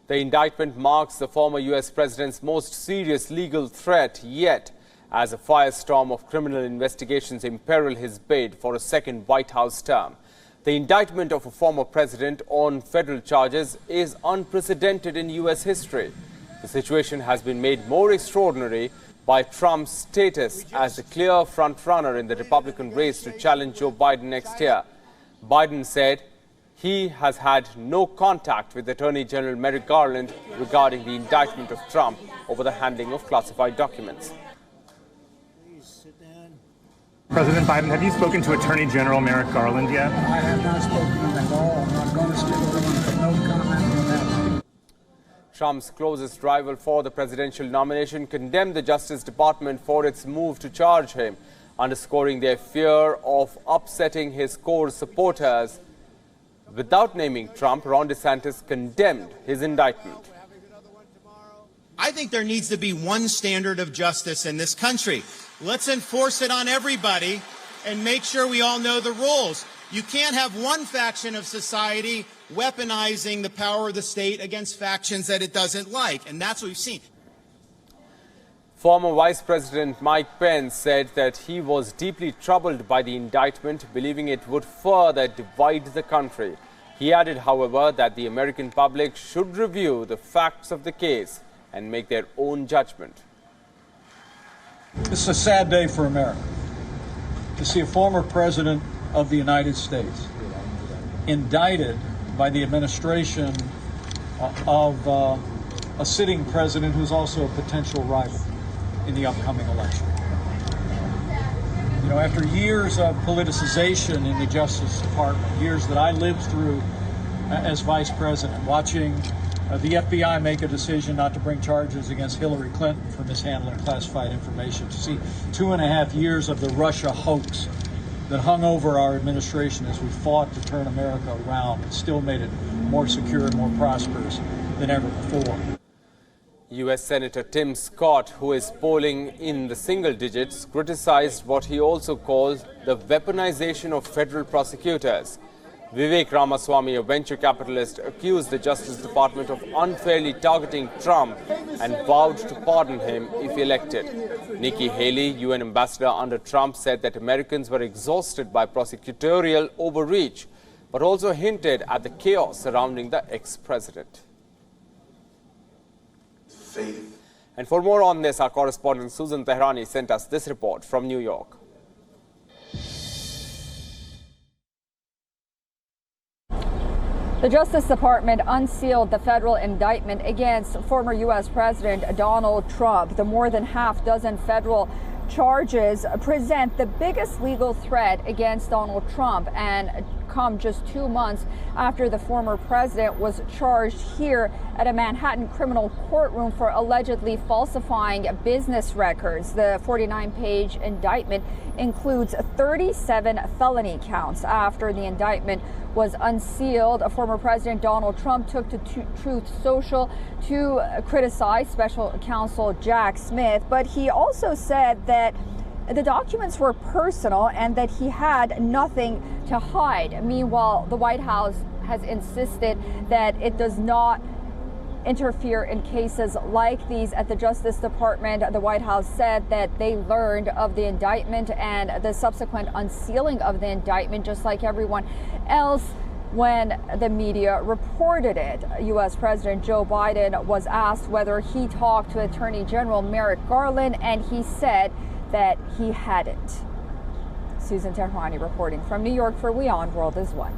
The indictment marks the former U.S. president's most serious legal threat yet, as a firestorm of criminal investigations imperil his bid for a second White House term. The indictment of a former president on federal charges is unprecedented in U.S. history. The situation has been made more extraordinary by Trump's status as the clear frontrunner in the Republican race to challenge Joe Biden next year. Biden said he has had no contact with Attorney General Merrick Garland regarding the indictment of Trump over the handling of classified documents. President Biden, have you spoken to Attorney General Merrick Garland yet? I have not spoken to him at all. I'm not going to speak to him. No comment on that. Trump's closest rival for the presidential nomination condemned the Justice Department for its move to charge him, underscoring their fear of upsetting his core supporters. Without naming Trump, Ron DeSantis condemned his indictment. I think there needs to be one standard of justice in this country. Let's enforce it on everybody and make sure we all know the rules. You can't have one faction of society weaponizing the power of the state against factions that it doesn't like, and that's what we've seen. Former Vice President Mike Pence said that he was deeply troubled by the indictment, believing it would further divide the country. He added, however, that the American public should review the facts of the case and make their own judgment. This is a sad day for America to see a former president of the United States indicted by the administration of a sitting president who's also a potential rival in the upcoming election. You know, after years of politicization in the Justice Department, years that I lived through as vice president, watching the FBI make a decision not to bring charges against Hillary Clinton for mishandling classified information, to see 2.5 years of the Russia hoax that hung over our administration as we fought to turn America around and still made it more secure and more prosperous than ever before. U.S. Senator Tim Scott, who is polling in the single digits, criticized what he also calls the weaponization of federal prosecutors. Vivek Ramaswamy, a venture capitalist, accused the Justice Department of unfairly targeting Trump and vowed to pardon him if elected. Nikki Haley, UN ambassador under Trump, said that Americans were exhausted by prosecutorial overreach, but also hinted at the chaos surrounding the ex-president. And for more on this, our correspondent Susan Tehrani sent us this report from New York. The Justice Department unsealed the federal indictment against former U.S. President Donald Trump. The more than half dozen federal charges present the biggest legal threat against Donald Trump and come just 2 months after the former president was charged here at a Manhattan criminal courtroom for allegedly falsifying business records. The 49-page indictment includes 37 felony counts. After the indictment was unsealed, former President Donald Trump took to Truth Social to criticize special counsel Jack Smith, but he also said that the documents were personal and that he had nothing to hide. Meanwhile, the White House has insisted that it does not interfere in cases like these. At the Justice Department, the White House said that they learned of the indictment and the subsequent unsealing of the indictment, just like everyone else, when the media reported it. U.S. President Joe Biden was asked whether he talked to Attorney General Merrick Garland, and he said that he hadn't. Susan Tehrani reporting from New York for WION World is One.